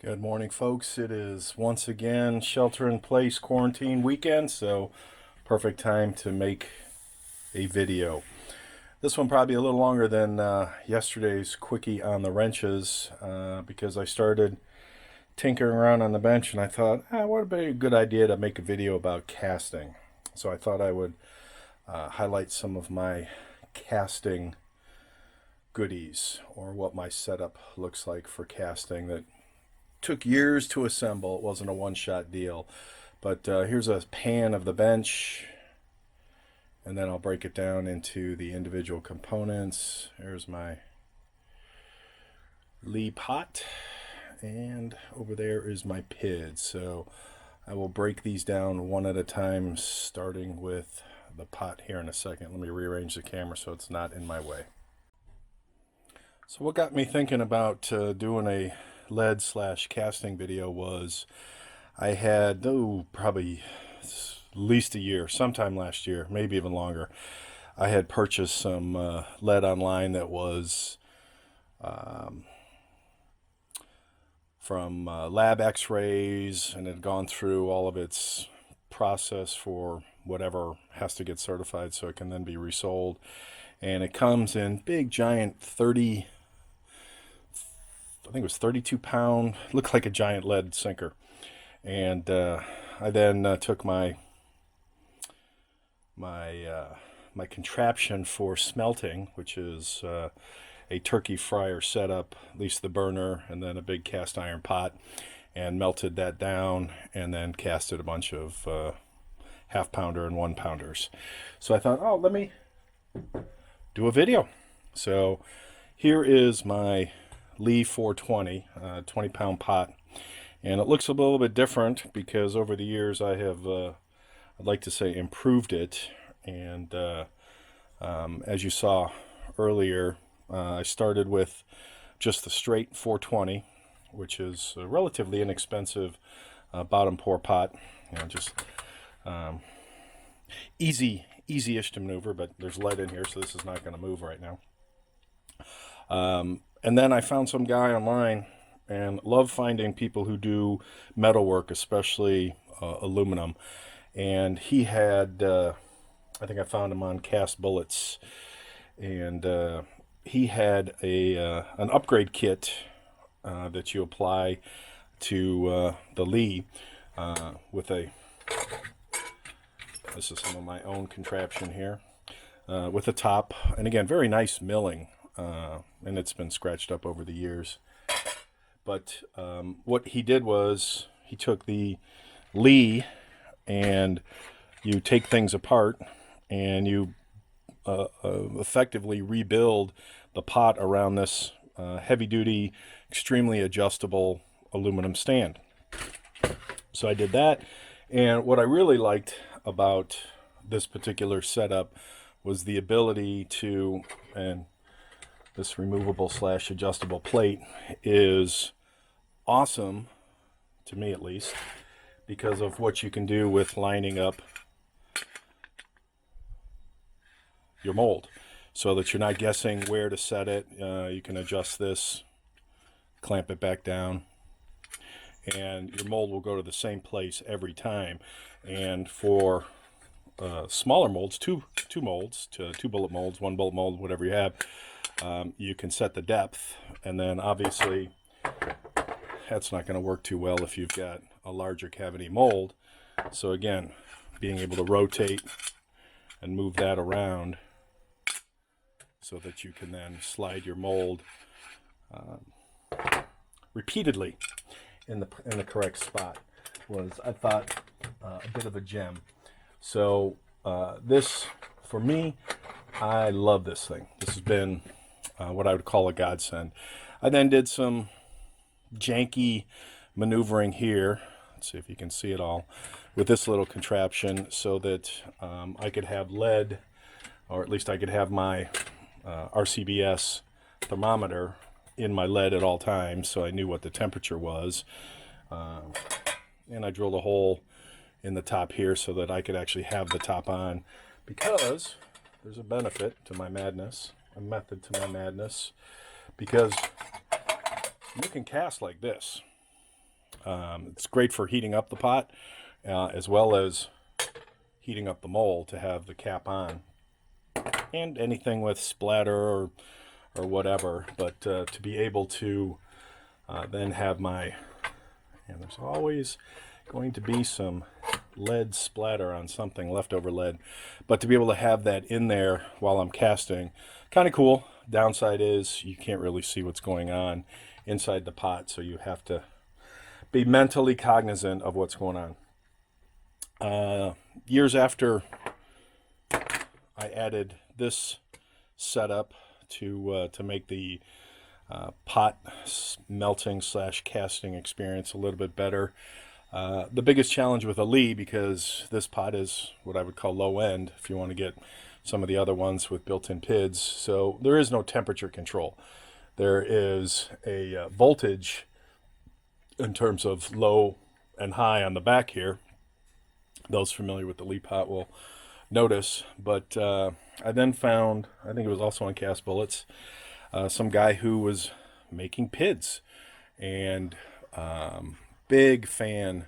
Good morning, folks. It is once again shelter-in-place quarantine weekend, so perfect time to make a video. This one probably a little longer than yesterday's quickie on the wrenches because I started tinkering around on the bench and I thought, what would be a good idea to make a video about casting. So I thought I would highlight some of my casting goodies, or what my setup looks like for casting that took years to assemble. It wasn't a one-shot deal. But here's a pan of the bench, and then I'll break it down into the individual components. Here's my Lee pot, and over there is my PID. So I will break these down one at a time, starting with the pot here in a second. Let me rearrange the camera so it's not in my way. So what got me thinking about doing a lead/casting video was I had, probably at least a year, sometime last year, maybe even longer, I had purchased some lead online that was from lab x-rays, and had gone through all of its process for whatever has to get certified so it can then be resold. And it comes in big giant 32-pound, looked like a giant lead sinker. And I then took my contraption for smelting, which is a turkey fryer setup, at least the burner, and then a big cast iron pot, and melted that down, and then casted a bunch of half-pounder and one-pounders. So I thought, let me do a video. So here is my Lee 420, 20-pound pot, and it looks a little bit different because over the years I have, I'd like to say, improved it. And as you saw earlier, I started with just the straight 420, which is a relatively inexpensive bottom pour pot. Just easy-ish to maneuver, but there's lead in here, so this is not going to move right now. And then I found some guy online, and love finding people who do metalwork, especially aluminum. And he had, I think I found him on Cast Bullets, and he had an upgrade kit that you apply to the Lee with a, this is some of my own contraption here, with a top, and again, very nice milling. And it's been scratched up over the years. But what he did was he took the Lee, and you take things apart and you effectively rebuild the pot around this heavy-duty, extremely adjustable aluminum stand. So I did that, and what I really liked about this particular setup was the ability to, and this removable/adjustable plate is awesome, to me at least, because of what you can do with lining up your mold so that you're not guessing where to set it. You can adjust this, clamp it back down, and your mold will go to the same place every time. And for smaller molds, two molds, two bullet molds, one bullet mold, whatever you have, you can set the depth, and then obviously that's not going to work too well if you've got a larger cavity mold. So again, being able to rotate and move that around so that you can then slide your mold repeatedly in the correct spot was, I thought, a bit of a gem. So this, for me, I love this thing. This has been what I would call a godsend. I then did some janky maneuvering here. Let's see if you can see it all with this little contraption so that I could have lead, or at least I could have my RCBS thermometer in my lead at all times, so I knew what the temperature was. And I drilled a hole in the top here so that I could actually have the top on, because there's a benefit to my madness, a method to my madness, because you can cast like this. It's great for heating up the pot, as well as heating up the mold to have the cap on, and anything with splatter or whatever. But to be able to then have my, and there's always going to be some lead splatter on something, leftover lead, but to be able to have that in there while I'm casting, kind of cool. Downside is you can't really see what's going on inside the pot, so you have to be mentally cognizant of what's going on. Years after I added this setup to make the pot melting / casting experience a little bit better. The biggest challenge with a Lee, because this pot is what I would call low end if you want to get some of the other ones with built-in PIDs, so there is no temperature control. There is a voltage in terms of low and high on the back here. Those familiar with the Lee pot will notice, but I then found, I think it was also on Cast Bullets, some guy who was making PIDs, and big fan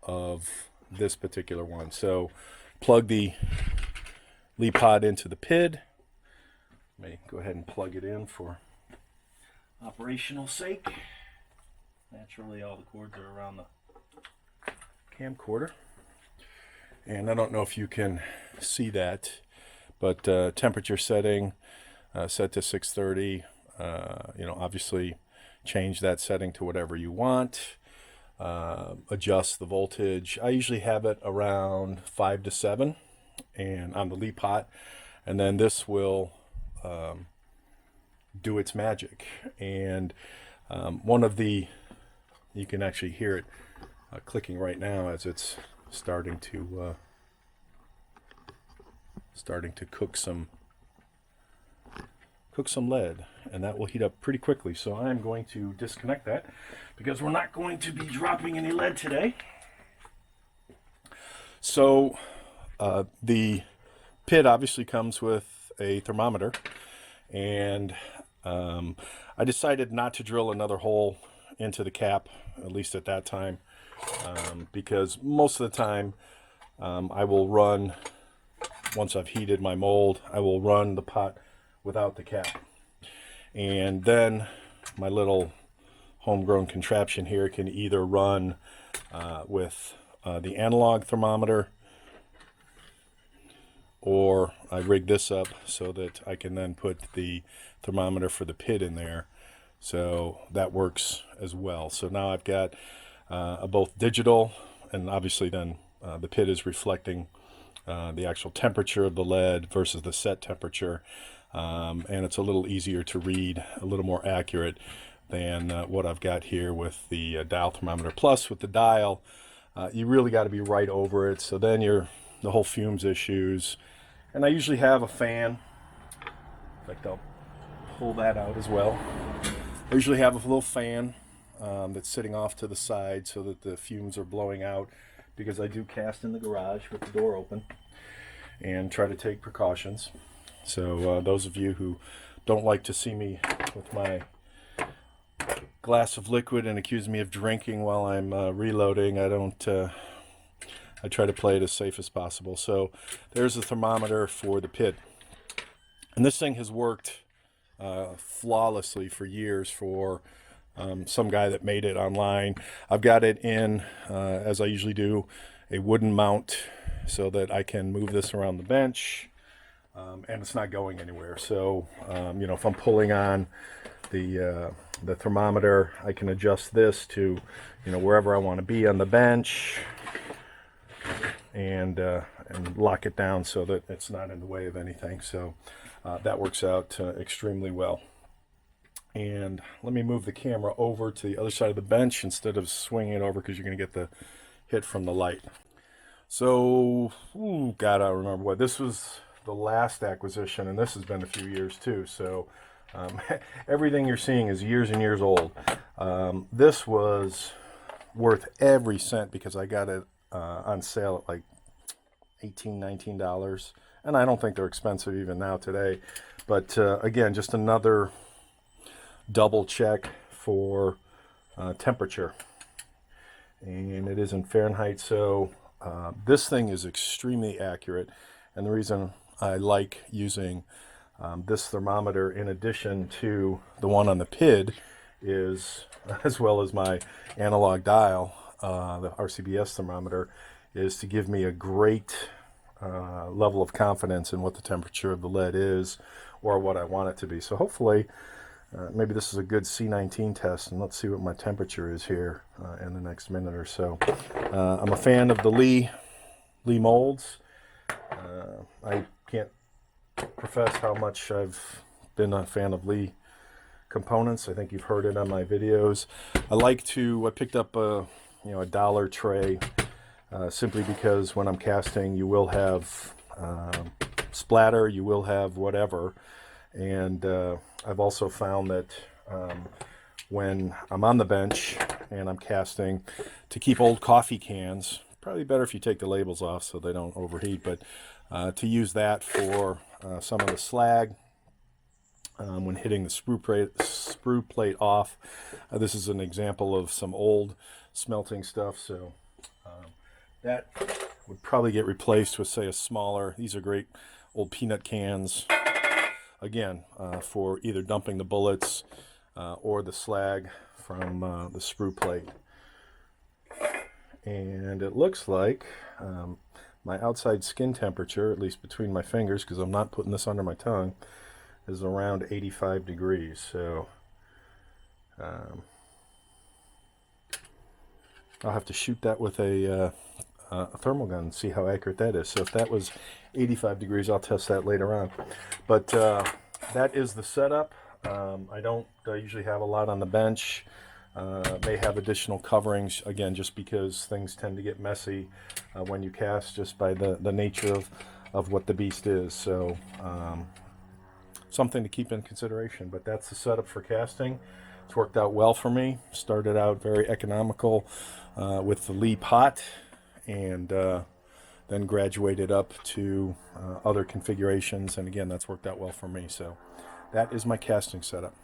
of this particular one. So plug the Lee pot into the PID. Let me go ahead and plug it in for operational sake. Naturally, all the cords are around the camcorder, and I don't know if you can see that, but temperature setting set to 630. Obviously change that setting to whatever you want. Adjust the voltage. I usually have it around 5 to 7 and on the Lee pot, and then this will do its magic. And one of the, you can actually hear it clicking right now as it's starting to cook some lead, and that will heat up pretty quickly. So I'm going to disconnect that because we're not going to be dropping any lead today. So the PID obviously comes with a thermometer, and I decided not to drill another hole into the cap, at least at that time, because most of the time I will run, once I've heated my mold, I will run the pot without the cap, and then my little homegrown contraption here can either run with the analog thermometer, or I rig this up so that I can then put the thermometer for the PID in there, so that works as well. So now I've got both digital, and obviously then the PID is reflecting the actual temperature of the lead versus the set temperature, and it's a little easier to read, a little more accurate than what I've got here with the dial thermometer. Plus with the dial, you really got to be right over it, so then the whole fumes issues. And I usually have a fan. In fact, I'll pull that out as well. I usually have a little fan that's sitting off to the side so that the fumes are blowing out, because I do cast in the garage with the door open and try to take precautions. So those of you who don't like to see me with my glass of liquid and accuse me of drinking while I'm reloading, I try to play it as safe as possible. So there's the thermometer for the PID, and this thing has worked flawlessly for years for some guy that made it online. I've got it in, as I usually do, a wooden mount so that I can move this around the bench, and it's not going anywhere. So if I'm pulling on the thermometer, I can adjust this to wherever I want to be on the bench, and lock it down so that it's not in the way of anything. So that works out extremely well. And let me move the camera over to the other side of the bench instead of swinging it over, because you're going to get the hit from the light. So, God, I remember what this was, the last acquisition, and this has been a few years too. So everything you're seeing is years and years old. This was worth every cent because I got it on sale at like $18-19, and I don't think they're expensive even now today. But again, just another double check for temperature. and it is in Fahrenheit. So this thing is extremely accurate, and the reason I like using this thermometer in addition to the one on the PID is, as well as my analog dial, the RCBS thermometer, is to give me a great level of confidence in what the temperature of the lead is or what I want it to be. So hopefully maybe this is a good C19 test, and let's see what my temperature is here in the next minute or so. I'm a fan of the Lee molds. I can't profess how much I've been a fan of Lee components. I think you've heard it on my videos. I picked up a dollar tray simply because when I'm casting, you will have splatter, you will have whatever, and I've also found that when I'm on the bench and I'm casting, to keep old coffee cans, probably better if you take the labels off so they don't overheat, but to use that for some of the slag when hitting the sprue plate off. This is an example of some old smelting stuff, so that would probably get replaced with, say, a smaller, these are great old peanut cans, again, for either dumping the bullets or the slag from the sprue plate. And it looks like my outside skin temperature, at least between my fingers, because I'm not putting this under my tongue, is around 85 degrees. So I'll have to shoot that with a thermal gun and see how accurate that is. So if that was 85 degrees, I'll test that later on. But that is the setup. I don't usually have a lot on the bench. May have additional coverings, again, just because things tend to get messy when you cast, just by the nature of what the beast is. So something to keep in consideration. But that's the setup for casting. It's worked out well for me. Started out very economical with the Lee pot, and then graduated up to other configurations. And again, that's worked out well for me. So that is my casting setup.